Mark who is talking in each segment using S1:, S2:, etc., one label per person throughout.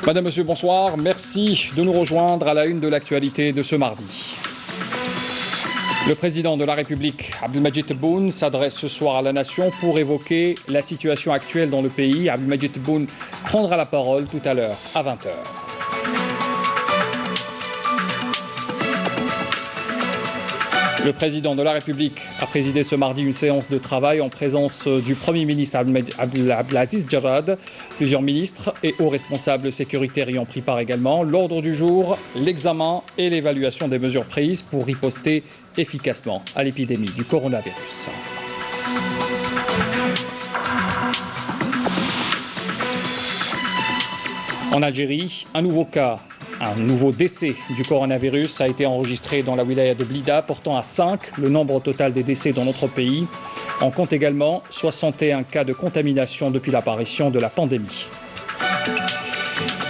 S1: Madame, Monsieur, bonsoir. Merci de nous rejoindre à la une de l'actualité de ce mardi. Le président de la République, Abdelmadjid Tebboune, s'adresse ce soir à la nation pour évoquer la situation actuelle dans le pays. Abdelmadjid Tebboune prendra la parole tout à l'heure à 20h. Le président de la République a présidé ce mardi une séance de travail en présence du Premier ministre Abdelaziz Jarrad. Plusieurs ministres et hauts responsables sécuritaires y ont pris part également. L'ordre du jour, l'examen et l'évaluation des mesures prises pour riposter efficacement à l'épidémie du coronavirus. En Algérie, un nouveau décès du coronavirus a été enregistré dans la wilaya de Blida, portant à 5 le nombre total des décès dans notre pays. On compte également 61 cas de contamination depuis l'apparition de la pandémie.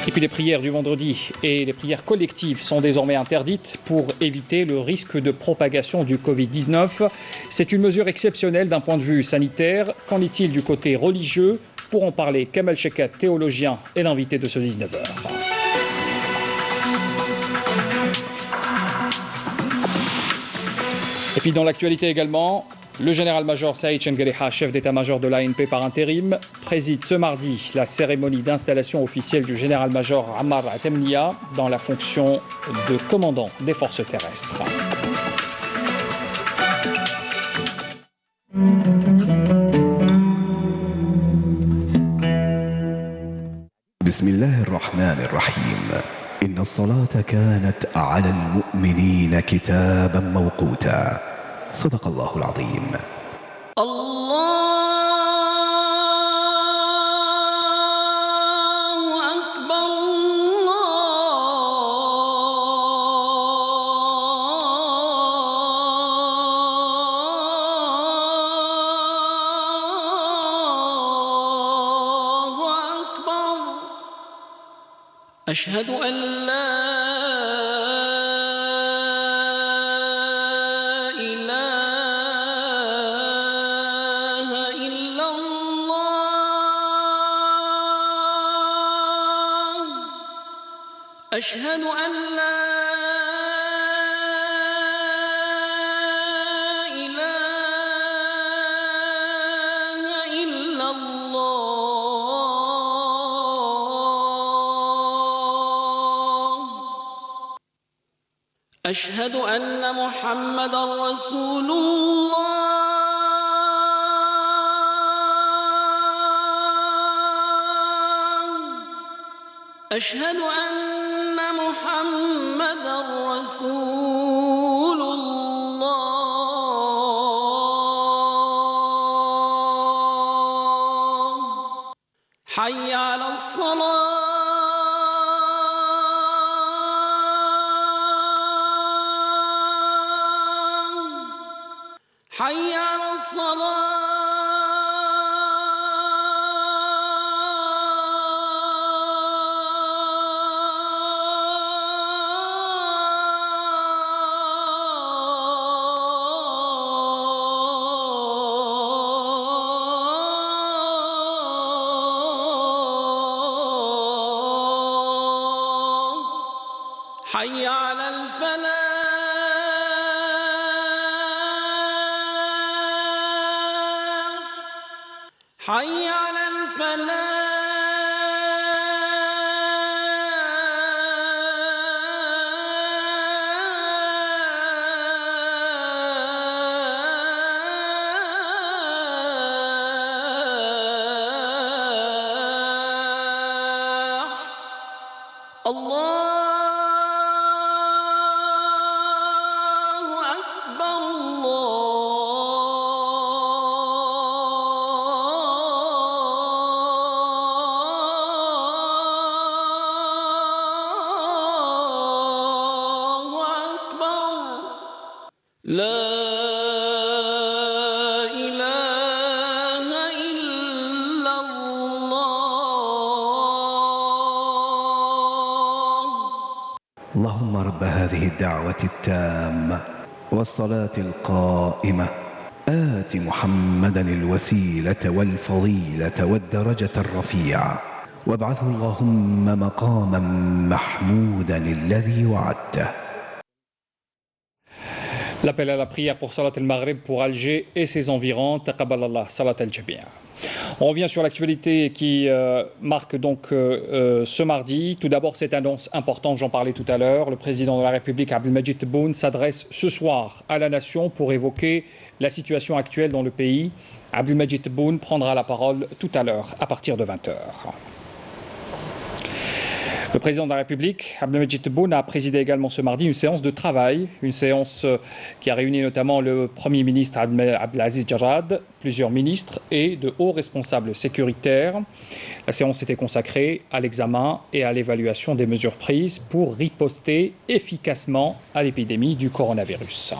S1: Et puis les prières du vendredi et les prières collectives sont désormais interdites pour éviter le risque de propagation du Covid-19. C'est une mesure exceptionnelle d'un point de vue sanitaire. Qu'en est-il du côté religieux? Pour en parler, Kamal Chekat, théologien, est l'invité de ce 19h. Et puis dans l'actualité également, le général-major Saïd Chengueleha, chef d'état-major de l'ANP par intérim, préside ce mardi la cérémonie d'installation officielle du général-major Ammar Atemnia dans la fonction de commandant des forces terrestres.
S2: بسم الله الرحمن الرحيم إن الصلاة كانت على المؤمنين كتابا موقوتا صدق الله العظيم.
S3: أشهد أن لا إله إلا الله أشهد أن لا إله إلا الله أشهد أن محمدًا رسول الله أشهد أن محمدًا رسول الله حي على الصلاة حي على الصلاة حي على الفلاح حي على الفلاح الله أكبر الله أكبر لا إله إلا الله
S2: اللهم رب هذه الدعوة التامة والصلاة القائمة آت محمدا الوسيلة والفضيلة والدرجة الرفيعة وابعثه اللهم مقاما محمودا الذي وعدته.
S1: L'appel à la prière pour Salat al-Maghrib pour Alger et ses environs. Taqabbalallah, Salat al-Jami'. On revient sur l'actualité qui marque donc ce mardi. Tout d'abord, cette annonce importante, j'en parlais tout à l'heure. Le président de la République, Abdelmadjid Tebboune, s'adresse ce soir à la nation pour évoquer la situation actuelle dans le pays. Abdelmadjid Tebboune prendra la parole tout à l'heure, à partir de 20h. Le président de la République, Abdelmadjid Tebboune, a présidé également ce mardi une séance de travail, une séance qui a réuni notamment le Premier ministre Abdelaziz Jarrad, plusieurs ministres et de hauts responsables sécuritaires. La séance était consacrée à l'examen et à l'évaluation des mesures prises pour riposter efficacement à l'épidémie du coronavirus.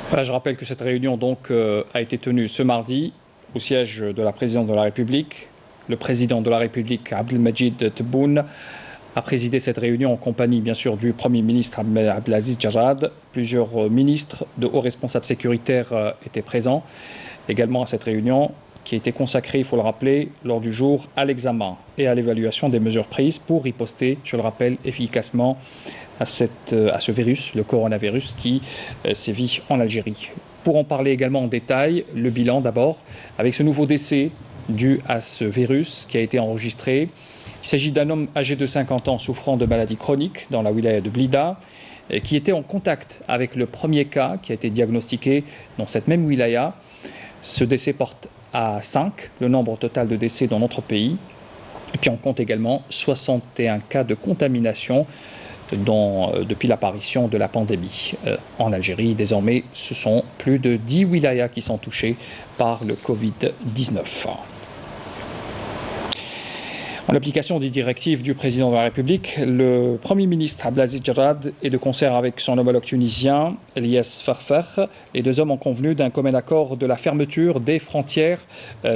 S1: Voilà, je rappelle que cette réunion donc a été tenue ce mardi au siège de la présidente de la République. Le président de la République, Abdelmadjid Tebboune, a présidé cette réunion en compagnie bien sûr du Premier ministre Abdelaziz Jarrad. Plusieurs ministres de hauts responsables sécuritaires étaient présents également à cette réunion qui a été consacrée, il faut le rappeler, lors du jour à l'examen et à l'évaluation des mesures prises pour riposter, je le rappelle, efficacement à ce virus, le coronavirus qui sévit en Algérie. Pour en parler également en détail, le bilan d'abord, avec ce nouveau décès dû à ce virus qui a été enregistré. Il s'agit d'un homme âgé de 50 ans souffrant de maladies chroniques dans la wilaya de Blida, qui était en contact avec le premier cas qui a été diagnostiqué dans cette même wilaya. Ce décès porte à 5 le nombre total de décès dans notre pays. Et puis on compte également 61 cas de contamination depuis l'apparition de la pandémie en Algérie. Désormais, ce sont plus de 10 wilayas qui sont touchés par le Covid-19. En application des directives du président de la République, le Premier ministre Abdelaziz Jarrad et de concert avec son homologue tunisien, Elias Farfar, les deux hommes ont convenu d'un commun accord de la fermeture des frontières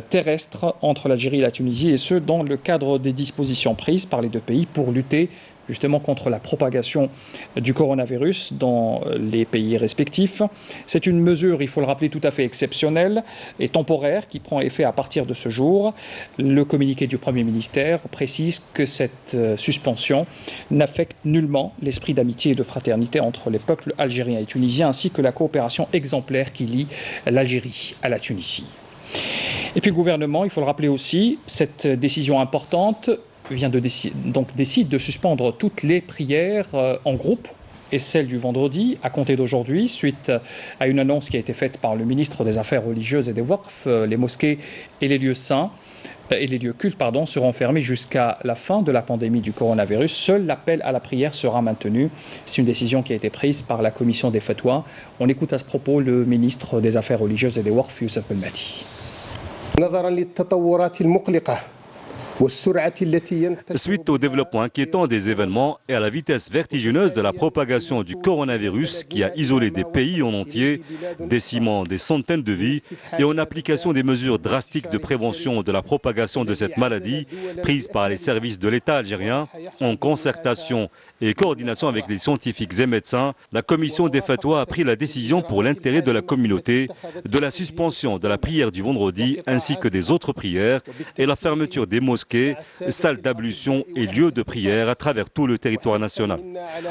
S1: terrestres entre l'Algérie et la Tunisie, et ce, dans le cadre des dispositions prises par les deux pays pour lutter justement contre la propagation du coronavirus dans les pays respectifs. C'est une mesure, il faut le rappeler, tout à fait exceptionnelle et temporaire qui prend effet à partir de ce jour. Le communiqué du Premier ministère précise que cette suspension n'affecte nullement l'esprit d'amitié et de fraternité entre les peuples algériens et tunisiens, ainsi que la coopération exemplaire qui lie l'Algérie à la Tunisie. Et puis le gouvernement, il faut le rappeler aussi, cette décision importante décide de suspendre toutes les prières en groupe et celle du vendredi à compter d'aujourd'hui, suite à une annonce qui a été faite par le ministre des Affaires religieuses et des Waqf. Les mosquées et les lieux saints et les lieux cultes seront fermés jusqu'à la fin de la pandémie du coronavirus. Seul l'appel à la prière sera maintenu. C'est une décision qui a été prise par la commission des fatwas. On écoute à ce propos le ministre des Affaires religieuses et des Waqf, Youssef Belmadi.
S4: نظرا للتطورات المقلقة Suite au développement inquiétant des événements et à la vitesse vertigineuse de la propagation du coronavirus qui a isolé des pays en entier, décimant des centaines de vies, et en application des mesures drastiques de prévention de la propagation de cette maladie prises par les services de l'État algérien, en concertation et coordination avec les scientifiques et médecins, la commission des fatwas a pris la décision pour l'intérêt de la communauté de la suspension de la prière du vendredi ainsi que des autres prières et la fermeture des mosquées, salles d'ablution et lieux de prière à travers tout le territoire national,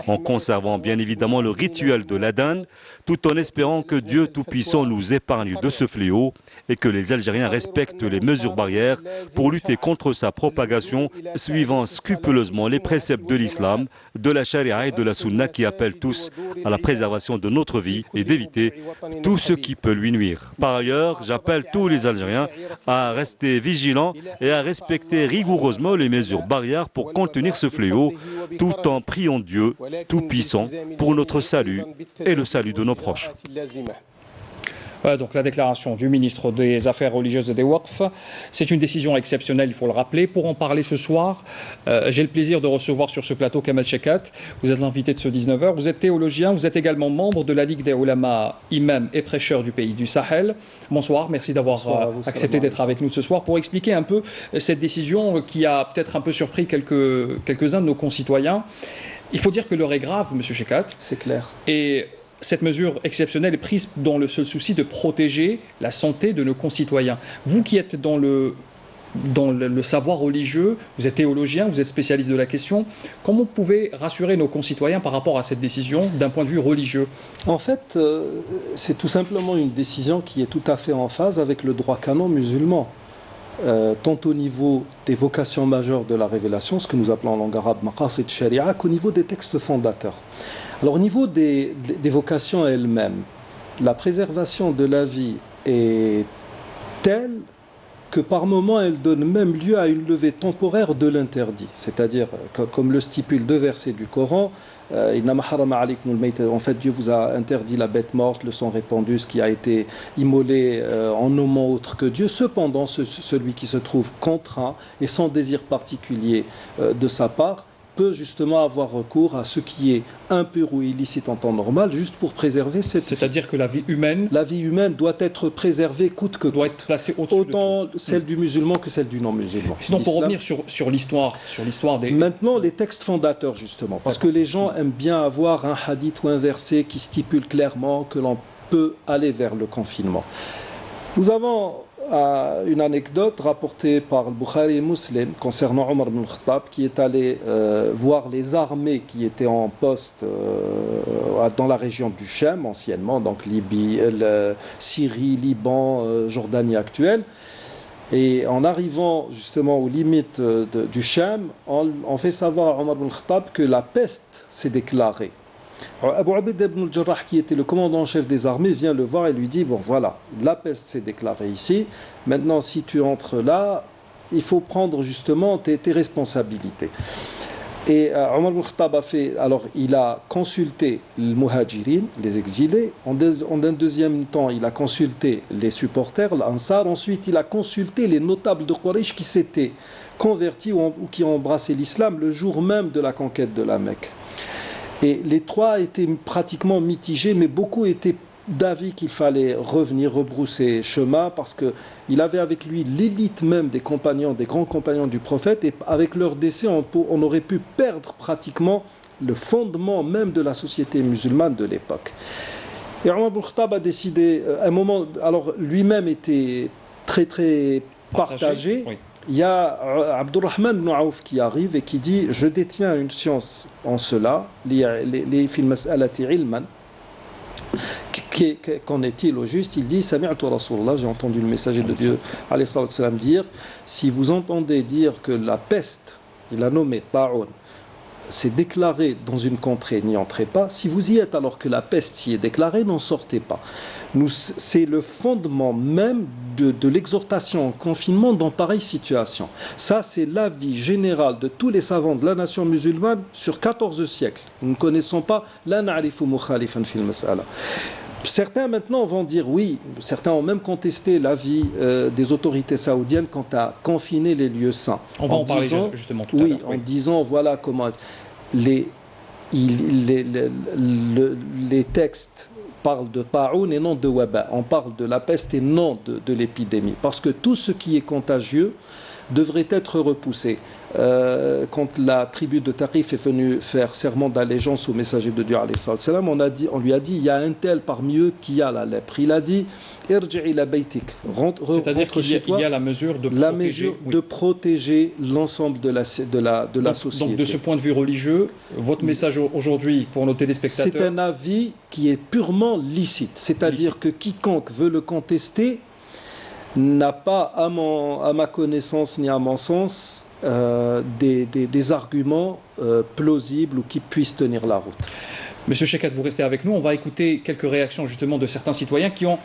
S4: en conservant bien évidemment le rituel de l'Adhan, tout en espérant que Dieu Tout-Puissant nous épargne de ce fléau et que les Algériens respectent les mesures barrières pour lutter contre sa propagation, suivant scrupuleusement les préceptes de l'islam, de la charia et de la sunna qui appellent tous à la préservation de notre vie et d'éviter tout ce qui peut lui nuire. Par ailleurs, j'appelle tous les Algériens à rester vigilants et à respecter rigoureusement les mesures barrières pour contenir ce fléau, tout en priant Dieu Tout-Puissant pour notre salut et le salut de nos proches.
S1: Voilà donc la déclaration du ministre des Affaires religieuses et des Waqf. C'est une décision exceptionnelle, il faut le rappeler. Pour en parler ce soir, j'ai le plaisir de recevoir sur ce plateau Kamal Chekat. Vous êtes l'invité de ce 19h. Vous êtes théologien, vous êtes également membre de la Ligue des Ulama, imam et prêcheur du pays du Sahel. Bonsoir, merci d'avoir accepté d'être avec nous ce soir pour expliquer un peu cette décision qui a peut-être un peu surpris quelques-uns de nos concitoyens. Il faut dire que l'heure est grave, monsieur Chekat.
S5: C'est clair.
S1: Et cette mesure exceptionnelle est prise dans le seul souci de protéger la santé de nos concitoyens. Vous qui êtes dans le savoir religieux, vous êtes théologien, vous êtes spécialiste de la question, comment vous pouvez rassurer nos concitoyens par rapport à cette décision d'un point de vue religieux?
S5: En fait, c'est tout simplement une décision qui est tout à fait en phase avec le droit canon musulman. Tant au niveau des vocations majeures de la révélation, ce que nous appelons en langue arabe maqasid sharia, qu'au niveau des textes fondateurs. Alors au niveau des vocations elles-mêmes, la préservation de la vie est telle que par moment elle donne même lieu à une levée temporaire de l'interdit. C'est-à-dire, comme le stipulent deux versets du Coran, en fait, Dieu vous a interdit la bête morte, le sang répandu, ce qui a été immolé en nommant autre que Dieu. Cependant, celui qui se trouve contraint et sans désir particulier de sa part, peut justement avoir recours à ce qui est impur ou illicite en temps normal, juste pour préserver cette vie.
S1: C'est-à-dire que la vie humaine
S5: doit être préservée coûte que coûte.
S1: Doit être placée au-dessus
S5: autant celle du musulman que celle du non-musulman.
S1: Sinon, pour revenir sur l'histoire des...
S5: Maintenant, les textes fondateurs, justement, parce que les gens aiment bien avoir un hadith ou un verset qui stipule clairement que l'on peut aller vers le confinement. Nous avons une anecdote rapportée par le Bukhari et Muslim concernant Omar ibn Khattab qui est allé voir les armées qui étaient en poste dans la région du Cham anciennement, donc Libye, Syrie, Liban, Jordanie actuelle. Et en arrivant justement aux limites du Cham, on fait savoir à Omar ibn Khattab que la peste s'est déclarée. Abu Ubayd ibn al-Jarrah, qui était le commandant en chef des armées, vient le voir et lui dit, bon voilà, la peste s'est déclarée ici, maintenant si tu entres là, il faut prendre justement tes responsabilités. Et Omar ibn Khattab il a consulté les muhajirin, les exilés, en un deuxième temps il a consulté les supporters, l'Ansar, ensuite il a consulté les notables de Quraysh qui s'étaient convertis ou qui ont embrassé l'islam le jour même de la conquête de la Mecque. Et les trois étaient pratiquement mitigés, mais beaucoup étaient d'avis qu'il fallait revenir, rebrousser chemin, parce qu'il avait avec lui l'élite même des compagnons, des grands compagnons du prophète, et avec leur décès, on aurait pu perdre pratiquement le fondement même de la société musulmane de l'époque. Et Omar ibn Khattab a décidé, à un moment, alors lui-même était très très partagé. Oui. Il y a Abdurrahman ibn Auf qui arrive et qui dit « Je détiens une science en cela, les fil mas'alati ilman ». Qu'en est-il au juste? Il dit « Sami'tu Rasulullah », j'ai entendu le messager de Dieu alayhi salatu wassalam, dire « Si vous entendez dire que la peste, il a nommé Ta'un, s'est déclarée dans une contrée, n'y entrez pas. Si vous y êtes alors que la peste s'y est déclarée, n'en sortez pas. » C'est le fondement même de l'exhortation en confinement dans pareille situation. Ça, c'est l'avis général de tous les savants de la nation musulmane sur 14 siècles. Nous ne connaissons pas la na'rifu mukhalifan fil mas'ala. Certains maintenant vont dire oui, certains ont même contesté l'avis des autorités saoudiennes quant à confiner les lieux saints.
S1: On va en parler justement tout à l'heure.
S5: Oui, en disant voilà comment les textes parlent de ta'oun et non de waba. On parle de la peste et non de l'épidémie. Parce que tout ce qui est contagieux devrait être repoussé. Quand la tribu de Taqif est venue faire serment d'allégeance au messager de Dieu, on lui a dit, il y a un tel parmi eux qui a la lèpre. Il a dit,
S1: c'est-à-dire qu'il y a la mesure de protéger,
S5: l'ensemble de la société.
S1: Donc de ce point de vue religieux, votre message aujourd'hui pour nos téléspectateurs...
S5: C'est un avis qui est purement licite. C'est-à-dire que quiconque veut le contester n'a pas, à ma connaissance ni à mon sens, des arguments plausibles ou qui puissent tenir la route.
S1: Monsieur Cheikhat, vous restez avec nous. On va écouter quelques réactions justement de certains citoyens qui ont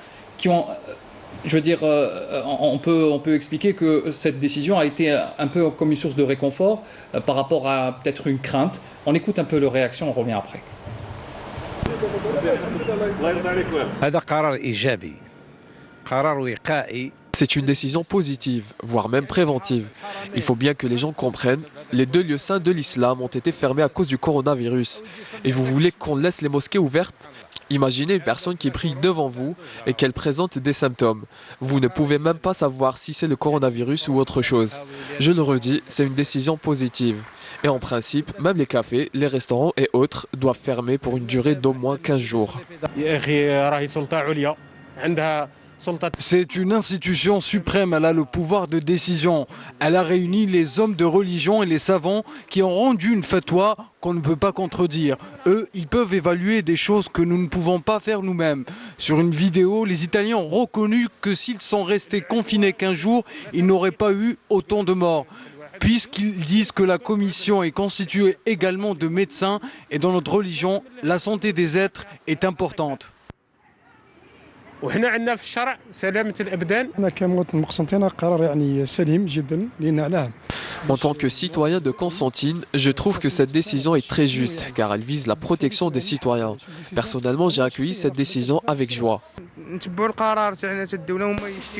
S1: je veux dire, on peut expliquer que cette décision a été un peu comme une source de réconfort par rapport à peut-être une crainte. On écoute un peu leurs réactions, on revient après.
S6: C'est une décision positive, voire même préventive. Il faut bien que les gens comprennent, les 2 lieux saints de l'islam ont été fermés à cause du coronavirus. Et vous voulez qu'on laisse les mosquées ouvertes? Imaginez une personne qui prie devant vous et qu'elle présente des symptômes. Vous ne pouvez même pas savoir si c'est le coronavirus ou autre chose. Je le redis, c'est une décision positive. Et en principe, même les cafés, les restaurants et autres doivent fermer pour une durée d'au moins 15 jours.
S7: C'est une institution suprême, elle a le pouvoir de décision. Elle a réuni les hommes de religion et les savants qui ont rendu une fatwa qu'on ne peut pas contredire. Eux, ils peuvent évaluer des choses que nous ne pouvons pas faire nous-mêmes. Sur une vidéo, les Italiens ont reconnu que s'ils sont restés confinés 15 jours, ils n'auraient pas eu autant de morts. Puisqu'ils disent que la commission est constituée également de médecins et dans notre religion, la santé des êtres est importante.
S6: En tant que citoyen de Constantine, je trouve que cette décision est très juste, car elle vise la protection des citoyens. Personnellement, j'ai accueilli cette décision avec joie.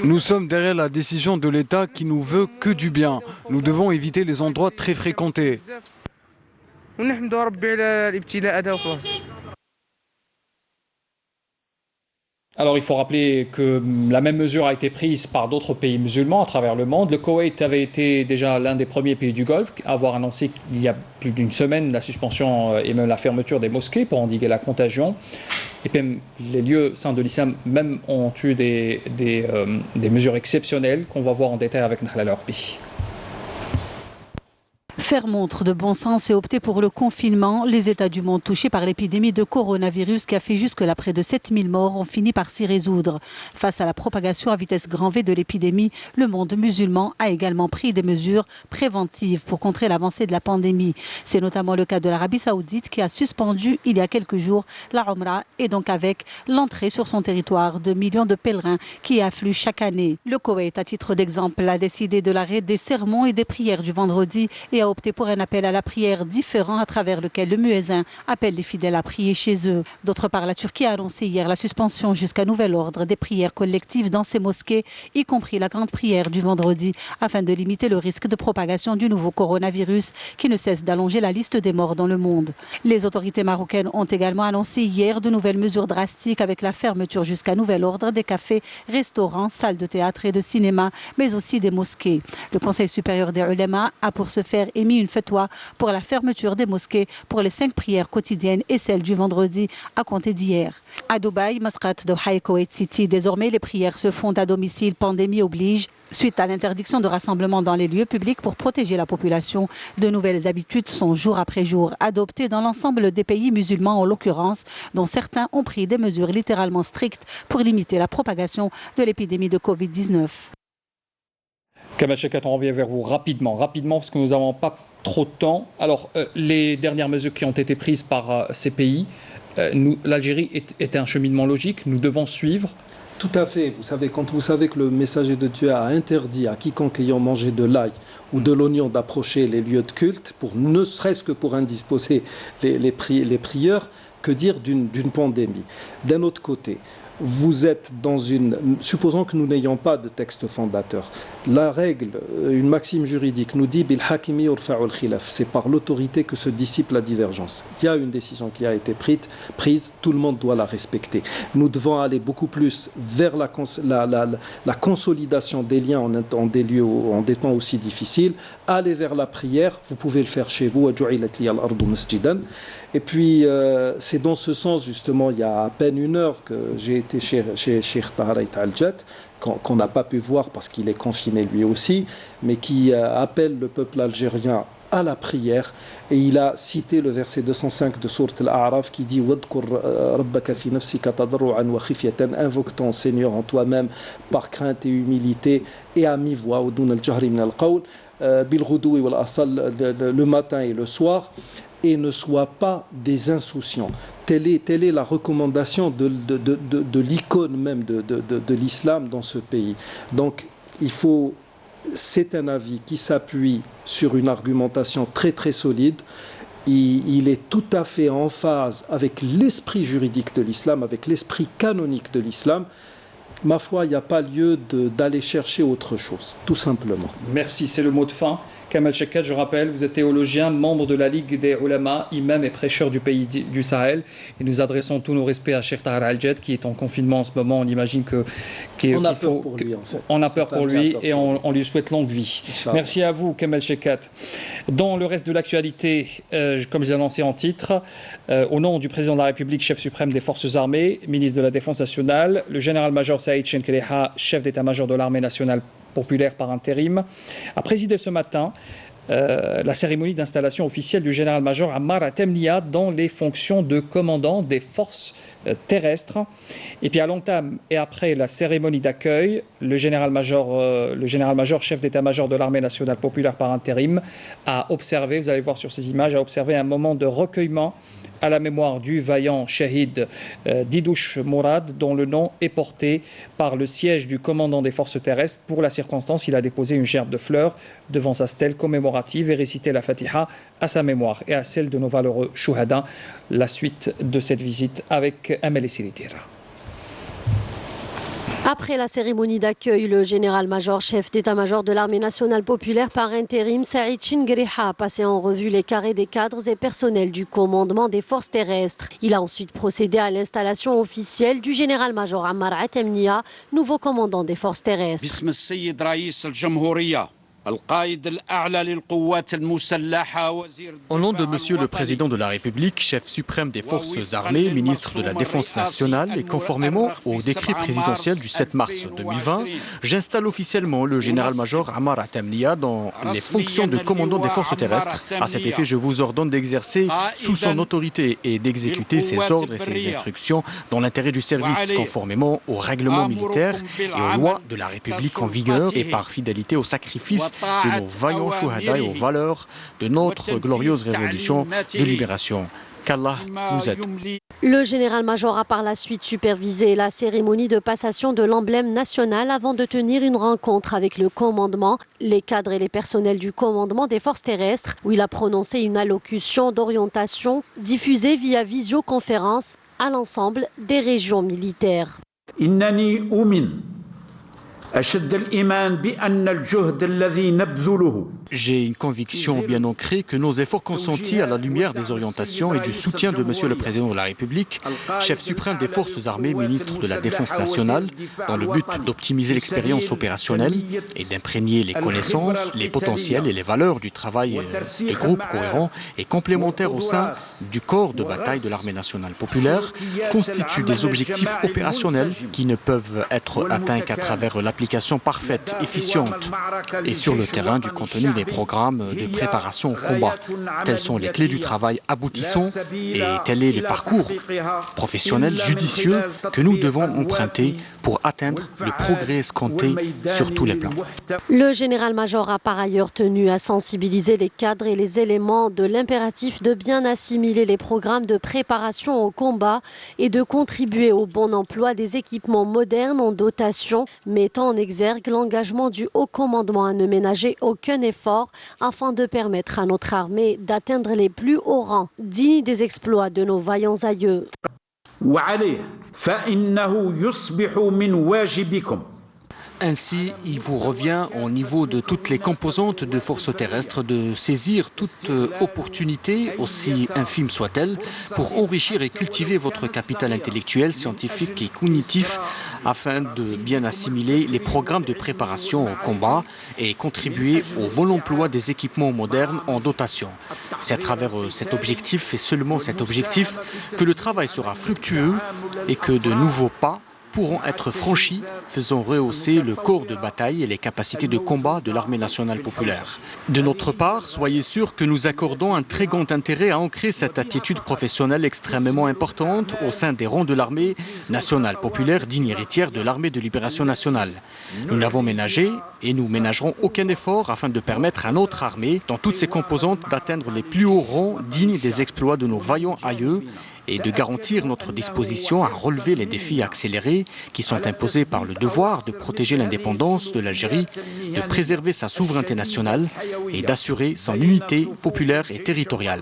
S7: Nous sommes derrière la décision de l'État qui nous veut que du bien. Nous devons éviter les endroits très fréquentés.
S1: Alors il faut rappeler que la même mesure a été prise par d'autres pays musulmans à travers le monde. Le Koweït avait été déjà l'un des premiers pays du Golfe à avoir annoncé il y a plus d'une semaine la suspension et même la fermeture des mosquées pour endiguer la contagion. Et puis les lieux saints de l'islam même ont eu des mesures exceptionnelles qu'on va voir en détail avec Nahlal Orbi.
S8: Faire montre de bon sens et opter pour le confinement, les États du monde touchés par l'épidémie de coronavirus qui a fait jusque-là près de 7000 morts ont fini par s'y résoudre. Face à la propagation à vitesse grand V de l'épidémie, le monde musulman a également pris des mesures préventives pour contrer l'avancée de la pandémie. C'est notamment le cas de l'Arabie Saoudite qui a suspendu il y a quelques jours la Umrah et donc avec l'entrée sur son territoire de millions de pèlerins qui affluent chaque année. Le Koweït, à titre d'exemple, a décidé de l'arrêt des sermons et des prières du vendredi et a opté pour un appel à la prière différent à travers lequel le muezzin appelle les fidèles à prier chez eux. D'autre part, la Turquie a annoncé hier la suspension jusqu'à nouvel ordre des prières collectives dans ses mosquées, y compris la grande prière du vendredi, afin de limiter le risque de propagation du nouveau coronavirus qui ne cesse d'allonger la liste des morts dans le monde. Les autorités marocaines ont également annoncé hier de nouvelles mesures drastiques avec la fermeture jusqu'à nouvel ordre des cafés, restaurants, salles de théâtre et de cinéma, mais aussi des mosquées. Le Conseil supérieur des ulémas a pour ce faire émis une fatwa pour la fermeture des mosquées pour les 5 prières quotidiennes et celles du vendredi à compter d'hier. À Dubaï, Maskat, Doha et Kuwait City, désormais les prières se font à domicile, pandémie oblige. Suite à l'interdiction de rassemblement dans les lieux publics pour protéger la population, de nouvelles habitudes sont jour après jour adoptées dans l'ensemble des pays musulmans en l'occurrence, dont certains ont pris des mesures littéralement strictes pour limiter la propagation de l'épidémie de Covid-19.
S1: Kamal Cheikhat, on revient vers vous rapidement parce que nous n'avons pas trop de temps. Alors, les dernières mesures qui ont été prises par ces pays, l'Algérie est un cheminement logique, nous devons suivre.
S5: Tout à fait. Vous savez, quand vous savez que le messager de Dieu a interdit à quiconque ayant mangé de l'ail ou de l'oignon d'approcher les lieux de culte, ne serait-ce que pour indisposer les prieurs, Que dire d'une pandémie? D'un autre côté, vous êtes dans supposons que nous n'ayons pas de texte fondateur. La règle, une maxime juridique nous dit bil-hakimi yurfa'u al-khilaf. C'est par l'autorité que se dissipe la divergence. Il y a une décision qui a été prise, tout le monde doit la respecter. Nous devons aller beaucoup plus vers la consolidation des liens en des temps aussi difficiles, aller vers la prière. Vous pouvez le faire chez vous. Et puis, c'est dans ce sens, justement, il y a à peine une heure que j'ai été chez Cheikh Taharait Al-Jat, qu'on n'a pas pu voir parce qu'il est confiné lui aussi, mais qui appelle le peuple algérien à la prière. Et il a cité le verset 205 de Sourate Al-A'raf qui dit « Wadkur rabbaka fi nafsika tadarru'an wa khifyatan » invoque ton Seigneur en toi-même par crainte et humilité et à mi-voix, « Udun al-jahri min al-qawl » bil-ghudoui wal-asal, le matin et le soir, et ne soient pas des insouciants. Telle est la recommandation de l'icône même de l'islam dans ce pays. Donc, c'est un avis qui s'appuie sur une argumentation très très solide. Il est tout à fait en phase avec l'esprit juridique de l'islam, avec l'esprit canonique de l'islam. Ma foi, il n'y a pas lieu d'aller chercher autre chose, tout simplement.
S1: Merci, c'est le mot de fin. Kamal Chekkat, je rappelle, vous êtes théologien, membre de la Ligue des Ulama, imam et prêcheur du pays du Sahel. Et nous adressons tous nos respects à Cheikh Taharait Al-Jat qui est en confinement en ce moment. On imagine
S5: on a peur pour lui, en fait.
S1: On a peur pour lui et on lui souhaite longue vie. Merci à vous, Kamal Chekkat. Dans le reste de l'actualité, comme j'ai annoncé en titre, au nom du président de la République, chef suprême des forces armées, ministre de la Défense nationale, le général-major Saïd Chenkeleha, chef d'état-major de l'armée nationale populaire par intérim, a présidé ce matin la cérémonie d'installation officielle du général-major Ammar Atemnia dans les fonctions de commandant des forces terrestres. Et puis à l'entame et après la cérémonie d'accueil, le général-major chef d'état-major de l'armée nationale populaire par intérim a observé, vous allez voir sur ces images, a observé un moment de recueillement à la mémoire du vaillant shahid Didouche Mourad, dont le nom est porté par le siège du commandant des forces terrestres. Pour la circonstance, il a déposé une gerbe de fleurs devant sa stèle commémorative et récité la Fatiha à sa mémoire et à celle de nos valeureux chouhada. La suite de cette visite avec Amel Siritira.
S9: Après la cérémonie d'accueil, le général-major chef d'état-major de l'armée nationale populaire par intérim, Saïd Chenkeleha, a passé en revue les carrés des cadres et personnels du commandement des forces terrestres. Il a ensuite procédé à l'installation officielle du général-major Ammar Atemnia, nouveau commandant des forces terrestres.
S10: Au nom de Monsieur le Président de la République, chef suprême des forces armées, ministre de la Défense nationale et conformément au décret présidentiel du 7 mars 2020, j'installe officiellement le général-major Ammar Atemnia dans les fonctions de commandant des forces terrestres. À cet effet, je vous ordonne d'exercer sous son autorité et d'exécuter ses ordres et ses instructions dans l'intérêt du service, conformément au règlement militaire et aux lois de la République en vigueur et par fidélité au sacrifice de nos vaillants chouhada et aux valeurs de notre glorieuse révolution de libération. Qu'Allah nous aide.
S9: Le général-major a par la suite supervisé la cérémonie de passation de l'emblème national avant de tenir une rencontre avec le commandement, les cadres et les personnels du commandement des forces terrestres, où il a prononcé une allocution d'orientation diffusée via visioconférence à l'ensemble des régions militaires.
S10: J'ai une conviction bien ancrée que nos efforts consentis à la lumière des orientations et du soutien de Monsieur le Président de la République, chef suprême des forces armées, ministre de la Défense nationale, dans le but d'optimiser l'expérience opérationnelle et d'imprégner les connaissances, les potentiels et les valeurs du travail de groupe cohérent et complémentaire au sein du corps de bataille de l'armée nationale populaire, constituent des objectifs opérationnels qui ne peuvent être atteints qu'à travers l'application parfaite, efficiente et sur le terrain du contenu des programmes de préparation au combat. Telles sont les clés du travail aboutissant et tel est le parcours professionnel judicieux que nous devons emprunter pour atteindre le progrès escompté sur tous les plans.
S9: Le général-major a par ailleurs tenu à sensibiliser les cadres et les éléments de l'impératif de bien assimiler les programmes de préparation au combat et de contribuer au bon emploi des équipements modernes en dotation, mettant en exergue l'engagement du haut commandement à ne ménager aucun effort efforts afin de permettre à notre armée d'atteindre les plus hauts rangs, dignes des exploits de nos vaillants aïeux.
S10: Ainsi, il vous revient au niveau de toutes les composantes de forces terrestres de saisir toute opportunité, aussi infime soit-elle, pour enrichir et cultiver votre capital intellectuel, scientifique et cognitif afin de bien assimiler les programmes de préparation au combat et contribuer au vol emploi des équipements modernes en dotation. C'est à travers cet objectif et seulement cet objectif que le travail sera fructueux et que de nouveaux pas pourront être franchis, faisant rehausser le corps de bataille et les capacités de combat de l'armée nationale populaire. De notre part, soyez sûrs que nous accordons un très grand intérêt à ancrer cette attitude professionnelle extrêmement importante au sein des rangs de l'armée nationale populaire, digne héritière de l'armée de libération nationale. Nous n'avons ménagé et nous ménagerons aucun effort afin de permettre à notre armée, dans toutes ses composantes, d'atteindre les plus hauts rangs dignes des exploits de nos vaillants aïeux et de garantir notre disposition à relever les défis accélérés qui sont imposés par le devoir de protéger l'indépendance de l'Algérie, de préserver sa souveraineté nationale et d'assurer son unité populaire et territoriale.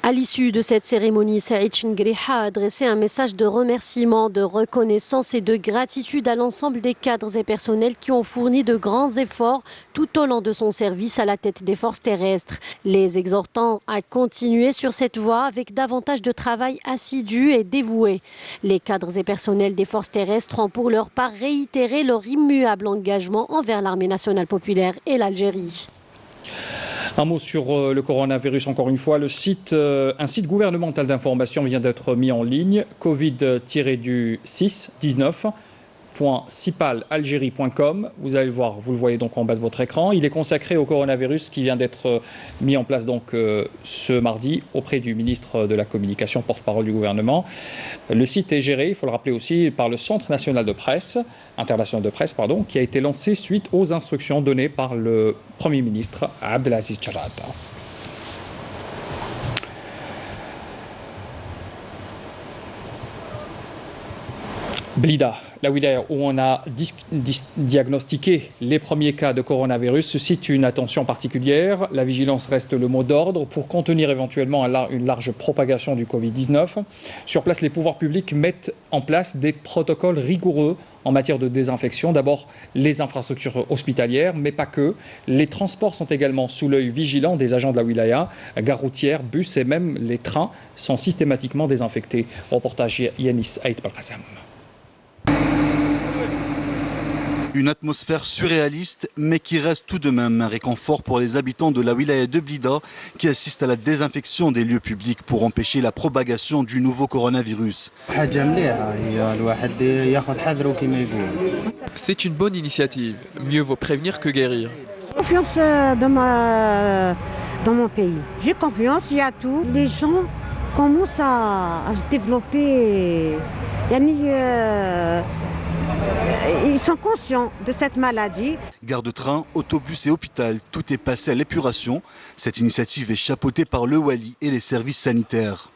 S9: À l'issue de cette cérémonie, Saïd Chingriha a adressé un message de remerciement, de reconnaissance et de gratitude à l'ensemble des cadres et personnels qui ont fourni de grands efforts tout au long de son service à la tête des forces terrestres, les exhortant à continuer sur cette voie avec davantage de travail assidu et dévoué. Les cadres et personnels des forces terrestres ont pour leur part réitéré leur immuable engagement envers l'armée nationale populaire et l'Algérie.
S1: Un mot sur le coronavirus, encore une fois. Un site gouvernemental d'information vient d'être mis en ligne, covid-19.cipalalgérie.com. Vous allez le voir, vous le voyez donc en bas de votre écran. Il est consacré au coronavirus qui vient d'être mis en place donc ce mardi auprès du ministre de la Communication, porte-parole du gouvernement. Le site est géré, il faut le rappeler aussi, par le Centre national de presse, international de presse, qui a été lancé suite aux instructions données par le Premier ministre Abdelaziz Charad. Blida, la wilaya où on a diagnostiqué les premiers cas de coronavirus, suscite une attention particulière. La vigilance reste le mot d'ordre pour contenir éventuellement une large propagation du Covid-19. Sur place, les pouvoirs publics mettent en place des protocoles rigoureux en matière de désinfection. D'abord, les infrastructures hospitalières, mais pas que. Les transports sont également sous l'œil vigilant des agents de la wilaya. Gares routières, bus et même les trains sont systématiquement désinfectés. Reportage Yanis Aït Balkhassam.
S11: Une atmosphère surréaliste, mais qui reste tout de même un réconfort pour les habitants de la wilaya de Blida qui assistent à la désinfection des lieux publics pour empêcher la propagation du nouveau coronavirus.
S6: C'est une bonne initiative. Mieux vaut prévenir que guérir.
S12: Confiance dans mon pays. J'ai confiance, il y a tout. Les gens commencent à se développer. Ils sont conscients de cette maladie.
S11: Gare de train, autobus et hôpital, tout est passé à l'épuration. Cette initiative est chapeautée par le Wali et les services sanitaires.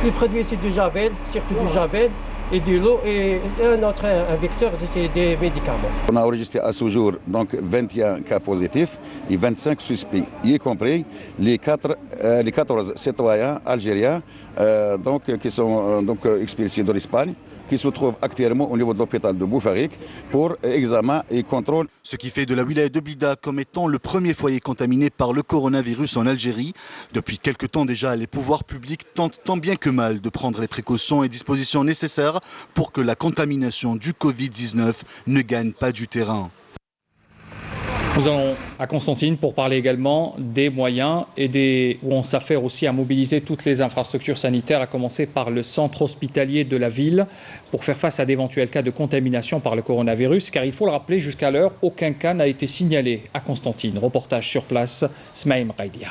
S13: Les produits, c'est du javel, surtout du javel et de l'eau et un vecteur, c'est des médicaments.
S14: On a enregistré à ce jour donc 21 cas positifs et 25 suspects, y compris les 14 citoyens algériens qui sont expulsés de l'Espagne, qui se trouve actuellement au niveau de l'hôpital de Boufarik pour examen et contrôle.
S11: Ce qui fait de la wilaya de Blida comme étant le premier foyer contaminé par le coronavirus en Algérie. Depuis quelque temps déjà, les pouvoirs publics tentent tant bien que mal de prendre les précautions et dispositions nécessaires pour que la contamination du Covid-19 ne gagne pas du terrain.
S1: Nous allons à Constantine pour parler également des moyens et où on s'affaire aussi à mobiliser toutes les infrastructures sanitaires, à commencer par le centre hospitalier de la ville, pour faire face à d'éventuels cas de contamination par le coronavirus, car il faut le rappeler, jusqu'à l'heure, aucun cas n'a été signalé à Constantine. Reportage sur place, Smaïm Raidia.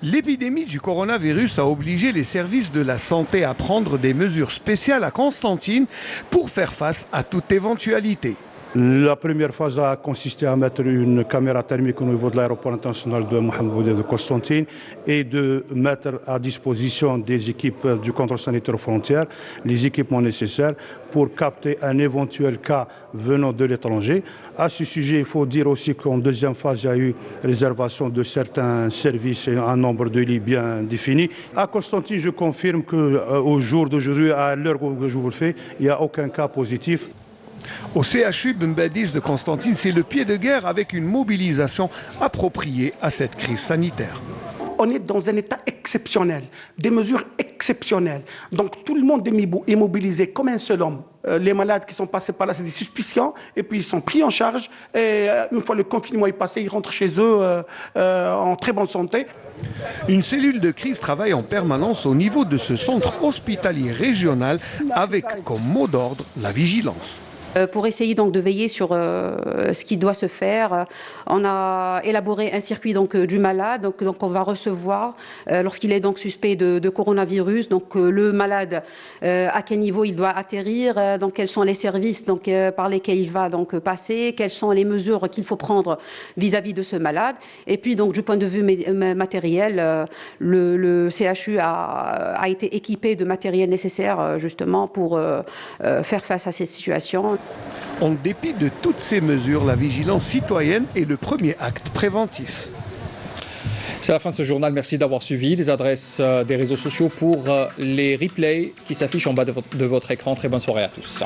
S15: L'épidémie du coronavirus a obligé les services de la santé à prendre des mesures spéciales à Constantine pour faire face à toute éventualité.
S16: La première phase a consisté à mettre une caméra thermique au niveau de l'aéroport international de Mohamed Boudé de Constantine et de mettre à disposition des équipes du contrôle sanitaire aux frontières les équipements nécessaires pour capter un éventuel cas venant de l'étranger. À ce sujet, il faut dire aussi qu'en deuxième phase, il y a eu réservation de certains services et un nombre de lits bien défini. À Constantine, je confirme qu'au jour d'aujourd'hui, à l'heure où je vous le fais, il n'y a aucun cas positif.
S15: Au CHU Bembadis de Constantine, c'est le pied de guerre avec une mobilisation appropriée à cette crise sanitaire.
S17: On est dans un état exceptionnel, des mesures exceptionnelles. Donc tout le monde est mobilisé comme un seul homme. Les malades qui sont passés par là, c'est des suspicions, et puis ils sont pris en charge. Et une fois le confinement est passé, ils rentrent chez eux en très bonne santé.
S15: Une cellule de crise travaille en permanence au niveau de ce centre hospitalier régional avec comme mot d'ordre la vigilance.
S18: Pour essayer donc de veiller sur ce qui doit se faire, on a élaboré un circuit donc du malade, donc on va recevoir lorsqu'il est donc suspect de coronavirus, donc le malade à quel niveau il doit atterrir, donc quels sont les services donc par lesquels il va donc passer, quelles sont les mesures qu'il faut prendre vis-à-vis de ce malade, et puis donc du point de vue matériel, le CHU a été équipé de matériel nécessaire justement pour faire face à cette situation.
S15: En dépit de toutes ces mesures, la vigilance citoyenne est le premier acte préventif.
S1: C'est la fin de ce journal. Merci d'avoir suivi. Les adresses des réseaux sociaux pour les replays qui s'affichent en bas de votre écran. Très bonne soirée à tous.